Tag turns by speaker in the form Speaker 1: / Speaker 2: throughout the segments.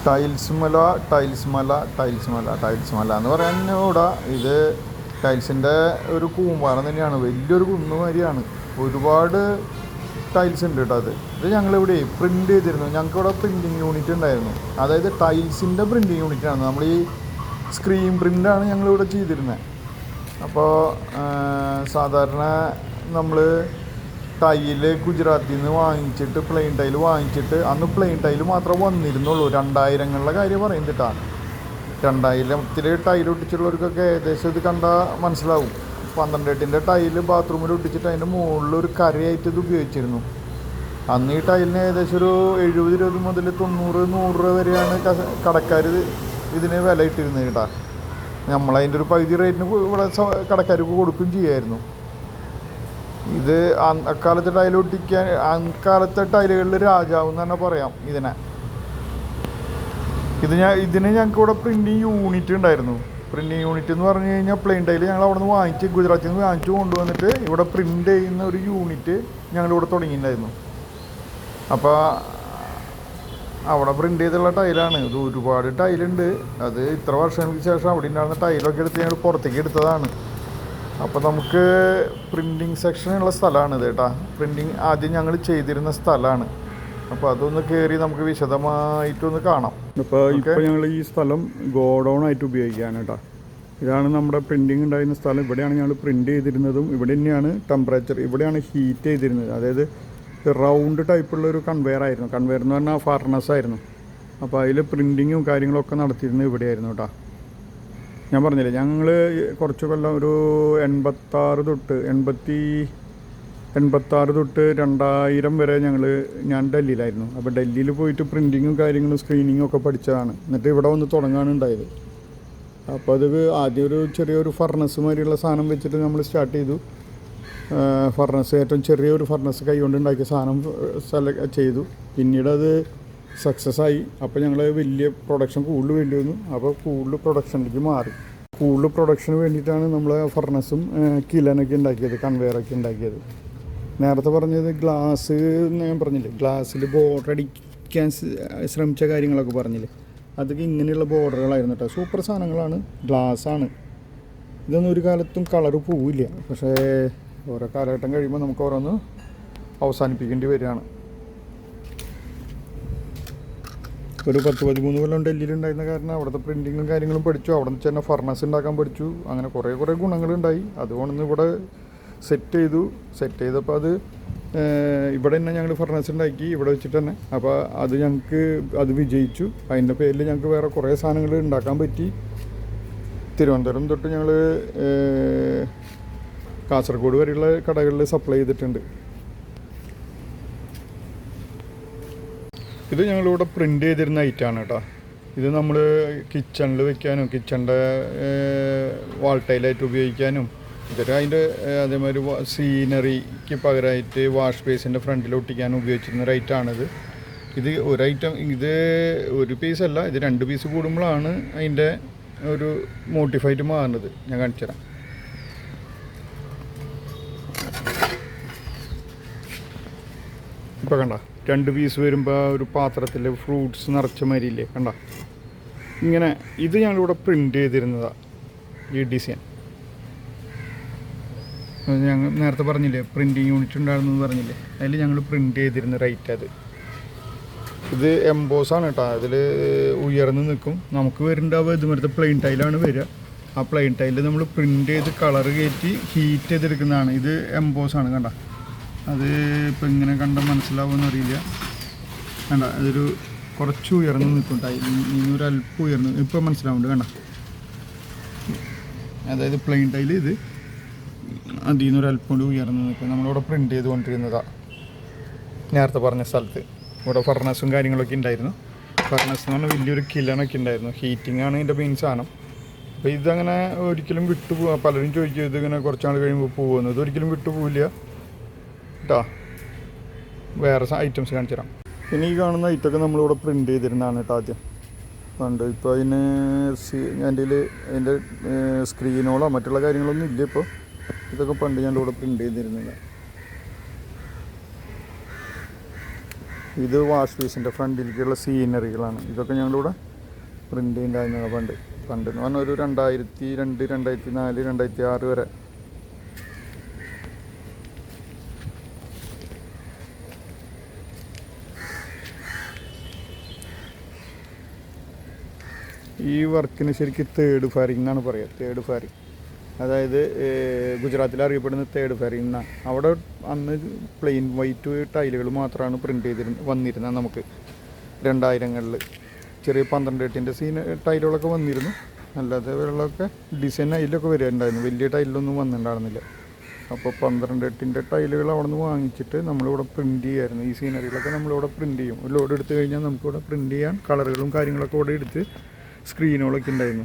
Speaker 1: Tiles മല എന്ന് പറയാൻ ഇവിടെ ഇത് ടൈൽസിൻ്റെ ഒരു കൂമ്പാരം തന്നെയാണ്. വലിയൊരു കുന്നുമാരിയാണ്. ഒരുപാട് ടൈൽസ് ഉണ്ട് കേട്ടോ. ഇത് ഞങ്ങളിവിടെ പ്രിൻ്റ് ചെയ്തിരുന്നു. ഞങ്ങൾക്കിവിടെ പ്രിൻറ്റിങ് യൂണിറ്റ് ഉണ്ടായിരുന്നു. അതായത് ടൈൽസിൻ്റെ പ്രിൻറ്റിങ് യൂണിറ്റാണ്. നമ്മൾ ഈ സ്ക്രീൻ പ്രിൻ്റാണ് ഞങ്ങളിവിടെ ചെയ്തിരുന്നത്. അപ്പോൾ സാധാരണ നമ്മൾ ടൈല് ഗുജറാത്തിൽ നിന്ന് വാങ്ങിച്ചിട്ട് പ്ലെയിൻ ടൈല് വാങ്ങിച്ചിട്ട് അന്ന് പ്ലെയിൻ ടൈല് മാത്രമേ വന്നിരുന്നുള്ളൂ. 2000ങ്ങളുടെ കാര്യം പറയുന്നത് കേട്ടോ. 2000 ടൈല് ഒട്ടിച്ചുള്ളവർക്കൊക്കെ ഏകദേശം ഇത് കണ്ടാൽ മനസ്സിലാവും. 12 ടൈല് ബാത്റൂമിൽ ഒട്ടിച്ചിട്ട് അതിൻ്റെ മുകളിൽ ഒരു കരയായിട്ട് ഇത് ഉപയോഗിച്ചിരുന്നു. അന്ന് ഈ ടൈലിന് ഏകദേശം ഒരു 70 മുതൽ 90-100 രൂപ വരെയാണ് കടക്കാർ ഇതിന് വില ഇട്ടിരുന്നത് കേട്ടോ. നമ്മളതിൻ്റെ ഒരു പകുതി റേറ്റിന് ഇവിടെ കടക്കാർക്ക് കൊടുക്കുകയും ചെയ്യായിരുന്നു. ഇത് അക്കാലത്തെ അക്കാലത്തെ ടൈലുകളിൽ രാജാവ് എന്ന് തന്നെ പറയാം ഇതിനെ. ഇതിന് ഞങ്ങൾക്ക് ഇവിടെ പ്രിൻറ്റിങ് യൂണിറ്റ് ഉണ്ടായിരുന്നു. പ്രിൻറ്റിങ് യൂണിറ്റ് എന്ന് പറഞ്ഞു കഴിഞ്ഞാൽ പ്ലെയിൻ ടൈല് ഞങ്ങൾ അവിടെ നിന്ന് ഗുജറാത്തിൽ നിന്ന് വാങ്ങിച്ച് കൊണ്ടുവന്നിട്ട് ഇവിടെ പ്രിൻ്റ് ചെയ്യുന്ന ഒരു യൂണിറ്റ് ഞങ്ങളിവിടെ തുടങ്ങിയിട്ടുണ്ടായിരുന്നു. അപ്പോൾ അവിടെ പ്രിൻ്റ് ചെയ്തുള്ള ടൈലാണ്. ഇത് ഒരുപാട് ടൈലുണ്ട്. അത് ഇത്ര വർഷങ്ങൾക്ക് ശേഷം അവിടെ ഉണ്ടായിരുന്ന ടൈലൊക്കെ എടുത്ത് ഞങ്ങൾ പുറത്തേക്ക് എടുത്തതാണ്. അപ്പോൾ നമുക്ക് പ്രിൻറ്റിങ് സെക്ഷനുള്ള സ്ഥലമാണ് ഇത് കേട്ടോ. പ്രിൻറ്റിങ് ആദ്യം ഞങ്ങൾ ചെയ്തിരുന്ന സ്ഥലമാണ്. അപ്പോൾ അതൊന്ന് കയറി നമുക്ക് വിശദമായിട്ടൊന്ന് കാണാം. ഇപ്പോൾ ഞങ്ങൾ ഈ സ്ഥലം ഗോഡൗൺ ആയിട്ട് ഉപയോഗിക്കുകയാണ് കേട്ടോ. ഇതാണ് നമ്മുടെ പ്രിൻറ്റിങ് ഉണ്ടായിരുന്ന സ്ഥലം. ഇവിടെയാണ് ഞങ്ങൾ പ്രിൻ്റ് ചെയ്തിരുന്നതും. ഇവിടെ തന്നെയാണ് ടെമ്പറേച്ചർ, ഇവിടെയാണ് ഹീറ്റ് ചെയ്തിരുന്നത്. അതായത് റൗണ്ട് ടൈപ്പുള്ളൊരു കൺവെയർ ആയിരുന്നു. കൺവെയർ എന്ന് പറഞ്ഞാൽ ഫർണസ് ആയിരുന്നു. അപ്പോൾ അതിൽ പ്രിൻറ്റിങ്ങും കാര്യങ്ങളൊക്കെ നടത്തിയിരുന്നത് ഇവിടെയായിരുന്നു കേട്ടോ. ഞാൻ പറഞ്ഞില്ലേ, ഞങ്ങൾ കുറച്ച് കൊല്ലം ഒരു 86 തൊട്ട് 2000 വരെ ഞാൻ ഡൽഹിയിലായിരുന്നു. അപ്പോൾ ഡൽഹിയിൽ പോയിട്ട് പ്രിൻറ്റിങ്ങും കാര്യങ്ങളും സ്ക്രീനിങ്ങും ഒക്കെ പഠിച്ചതാണ്. എന്നിട്ട് ഇവിടെ വന്ന് തുടങ്ങാണ് ഉണ്ടായത്. അപ്പോൾ അത് ആദ്യം ഒരു ചെറിയൊരു ഫർണസ് മാതിരിയുള്ള സാധനം വെച്ചിട്ട് നമ്മൾ സ്റ്റാർട്ട് ചെയ്തു. ഫർണസ്, ഏറ്റവും ചെറിയൊരു ഫർണസ് കൈകൊണ്ട് ഉണ്ടാക്കിയ സാധനം ചെയ്തു. പിന്നീട് അത് സക്സസ് ആയി. അപ്പോൾ ഞങ്ങൾ വലിയ പ്രൊഡക്ഷൻ കൂടുതൽ വേണ്ടി വന്നു. അപ്പോൾ കൂടുതൽ പ്രൊഡക്ഷനിലേക്ക് മാറി. കൂടുതൽ പ്രൊഡക്ഷന് വേണ്ടിയിട്ടാണ് നമ്മൾ ഫർണസും കിലനൊക്കെ ഉണ്ടാക്കിയത്, കൺവെയറൊക്കെ ഉണ്ടാക്കിയത്. നേരത്തെ പറഞ്ഞത് ഗ്ലാസ് എന്ന് ഞാൻ പറഞ്ഞില്ലേ, ഗ്ലാസ്സിൽ ബോർഡർ അടിക്കാൻ ശ്രമിച്ച കാര്യങ്ങളൊക്കെ പറഞ്ഞില്ലേ, അതൊക്കെ ഇങ്ങനെയുള്ള ബോർഡറുകളായിരുന്നു കേട്ടോ. സൂപ്പർ സാധനങ്ങളാണ്, ഗ്ലാസ്സാണ്. ഇതൊന്നും ഒരു കാലത്തും കളറ് പോവില്ല. പക്ഷേ ഓരോ കാലഘട്ടം കഴിയുമ്പോൾ നമുക്ക് ഓരോന്ന് അവസാനിപ്പിക്കേണ്ടി വരികയാണ്. ഒരു 10-13 കൊല്ലം ഡൽഹിയിലുണ്ടായിരുന്ന കാരണം അവിടുത്തെ പ്രിൻറ്റിങ്ങും കാര്യങ്ങളും പഠിച്ചു. അവിടെ നിന്ന് തന്നെ ഫർണസ് ഉണ്ടാക്കാൻ പഠിച്ചു. അങ്ങനെ കുറേ ഗുണങ്ങളുണ്ടായി. അതുകൊണ്ടൊന്ന് ഇവിടെ സെറ്റ് ചെയ്തപ്പോൾ അത് ഇവിടെ തന്നെ ഞങ്ങൾ ഫർണസ് ഉണ്ടാക്കി ഇവിടെ വെച്ചിട്ട് തന്നെ. അപ്പോൾ അത് വിജയിച്ചു. അതിൻ്റെ പേരിൽ ഞങ്ങൾക്ക് വേറെ കുറേ സാധനങ്ങൾ ഉണ്ടാക്കാൻ പറ്റി. തിരുവനന്തപുരം തൊട്ട് ഞങ്ങൾ കാസർഗോഡ് വരെയുള്ള കടകളിൽ സപ്ലൈ ചെയ്തിട്ടുണ്ട്. ഇത് ഞങ്ങളിവിടെ പ്രിൻ്റ് ചെയ്തിരുന്ന ഐറ്റമാണ് കേട്ടോ. ഇത് നമ്മൾ കിച്ചണിൽ വെക്കാനും കിച്ചണിൻ്റെ വാൾ ടൈലായിട്ട് ഉപയോഗിക്കാനും ഇതൊരു അതേമാതിരി സീനറിക്ക് പകരമായിട്ട് വാഷ് ബേസിൻ്റെ ഫ്രണ്ടിൽ ഒട്ടിക്കാനും ഉപയോഗിച്ചിരുന്ന ഒരു ഐറ്റമാണിത്. ഇത് ഒരു പീസല്ല, ഇത് 2 പീസ് കൂടുമ്പോഴാണ് അതിൻ്റെ ഒരു മോട്ടിഫായിട്ട് മാറുന്നത്. ഞാൻ കാണിച്ചു തരാം. ഇപ്പോൾ കണ്ട 2 പീസ് വരുമ്പോൾ ഒരു പാത്രത്തിൽ ഫ്രൂട്ട്സ് നിറച്ച മാതിരിയില്ലേ, കണ്ട ഇങ്ങനെ. ഇത് ഞങ്ങളിവിടെ പ്രിൻ്റ് ചെയ്തിരുന്നതാണ് ഈ ഡിസൈൻ. ഞങ്ങൾ നേരത്തെ പറഞ്ഞില്ലേ പ്രിൻറ്റിങ് യൂണിറ്റ് ഉണ്ടായിരുന്നു പറഞ്ഞില്ലേ, അതിൽ ഞങ്ങൾ പ്രിൻ്റ് ചെയ്തിരുന്ന റൈറ്റ് അത്. ഇത് എംബോസാണ് കേട്ടോ. അതിൽ ഉയർന്ന് നിൽക്കും. നമുക്ക് വരുന്നുണ്ടാവുക ഇതുമാരത്തെ പ്ലെയിൻ ടൈലാണ് വരിക. ആ പ്ലെയിൻ ടൈലിൽ നമ്മൾ പ്രിൻ്റ് ചെയ്ത് കളർ കയറ്റി ഹീറ്റ് ചെയ്തെടുക്കുന്നതാണ്. ഇത് എംബോസാണ് കണ്ട. അത് ഇപ്പോൾ ഇങ്ങനെ കണ്ടാൽ മനസ്സിലാവുമെന്ന് അറിയില്ല. കണ്ട, അതൊരു കുറച്ച് ഉയർന്ന് നിൽക്കും ടൈൽ, ഇനിയൊരല്പം ഉയർന്ന്. ഇപ്പോൾ മനസ്സിലാവുന്നുണ്ട് കണ്ട. അതായത് പ്ലെയിൻ ടൈൽ ഇത് അതിൽ നിന്നൊരല്പം കൂടി ഉയർന്ന് നിൽക്കും. നമ്മളിവിടെ പ്രിൻ്റ് ചെയ്തുകൊണ്ടിരുന്നതാണ് നേരത്തെ പറഞ്ഞ സ്ഥലത്ത്. ഇവിടെ ഫർണസും കാര്യങ്ങളൊക്കെ ഉണ്ടായിരുന്നു. ഫർണസ് എന്ന് പറഞ്ഞാൽ വലിയൊരു കിലണൊക്കെ ഉണ്ടായിരുന്നു. ഹീറ്റിംഗാണ് ഇതിൻ്റെ മെയിൻ സാധനം. അപ്പോൾ ഇതങ്ങനെ ഒരിക്കലും വിട്ടുപോകാം. പലരും ചോദിക്കും ഇതിങ്ങനെ കുറച്ചാൾ കഴിയുമ്പോൾ പോകുന്നത്. ഇതൊരിക്കലും വിട്ടുപോകില്ല കേട്ടോ. വേറെ ഐറ്റംസ് കാണിച്ചു തരാം. പിന്നെ ഈ കാണുന്ന ഐറ്റമൊക്കെ നമ്മളിവിടെ പ്രിൻ്റ് ചെയ്തിരുന്നതാണ് കേട്ടോ ആദ്യം പണ്ട്. ഇപ്പോൾ അതിൻ്റെ സ്ക്രീനോളോ മറ്റുള്ള കാര്യങ്ങളൊന്നും ഇല്ല ഇപ്പോൾ. ഇതൊക്കെ പണ്ട് ഞാനിവിടെ പ്രിൻ്റ് ചെയ്തിരുന്നില്ല. ഇത് വാഷ് ബേസിൻ്റെ ഫ്രണ്ടിലേക്കുള്ള സീനറികളാണ്. ഇതൊക്കെ ഞങ്ങളിവിടെ പ്രിൻ്റ് ചെയ്യുന്നുണ്ടായിരുന്നത് പണ്ട് എന്ന് പറഞ്ഞാൽ ഒരു 2002, 2004, 2006 വരെ. ഈ വർക്കിന് ശരിക്കും തേർഡ് ഫാരിങ് എന്നാണ് പറയുക. തേർഡ് ഫാരിങ് അതായത് ഗുജറാത്തിൽ അറിയപ്പെടുന്ന തേർഡ് ഫാരിങ് എന്നാണ്. അവിടെ അന്ന് പ്ലെയിൻ വൈറ്റ് ടൈലുകൾ മാത്രമാണ് പ്രിൻ്റ് വന്നിരുന്നത്. നമുക്ക് 2000-കളിൽ ചെറിയ 12-8 ടൈലുകളൊക്കെ വന്നിരുന്നു. അല്ലാതെ വെള്ളമൊക്കെ ഡിസൈൻ അതിലൊക്കെ വരുന്നുണ്ടായിരുന്നു. വലിയ ടൈലൊന്നും വന്നിട്ടുണ്ടായിരുന്നില്ല. അപ്പോൾ 12-8 ടൈലുകൾ അവിടെ നിന്ന് വാങ്ങിച്ചിട്ട് നമ്മളിവിടെ പ്രിൻ്റ് ചെയ്യുമായിരുന്നു. ഈ സീനറികളൊക്കെ നമ്മളിവിടെ പ്രിൻ്റ് ചെയ്യും. ഒരു ലോഡ് എടുത്തു കഴിഞ്ഞാൽ നമുക്കിവിടെ പ്രിൻ്റ് ചെയ്യാൻ കളറുകളും കാര്യങ്ങളൊക്കെ ഇവിടെ എടുത്ത് സ്ക്രീനുകളൊക്കെ ഉണ്ടായിരുന്നു.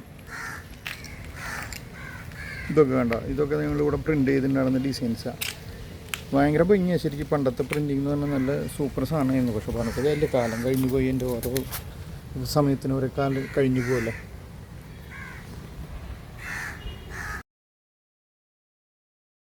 Speaker 1: ഇതൊക്കെ കണ്ട, ഇതൊക്കെ ഞങ്ങളിവിടെ പ്രിൻ്റ് ചെയ്തിട്ടുണ്ടായിരുന്ന ഡിസൈൻസാണ്. ഭയങ്കര ഭംഗിയാണ് ശരിക്കും. പണ്ടത്തെ പ്രിൻറ്റിങ് എന്ന് പറഞ്ഞാൽ നല്ല സൂപ്പർ സാധനമായിരുന്നു. പക്ഷേ പറഞ്ഞിട്ട് വലിയ കാലം കഴിഞ്ഞു പോയി. എൻ്റെ ഓരോ സമയത്തിന് ഓരോ കാലം കഴിഞ്ഞു പോകുമല്ലോ.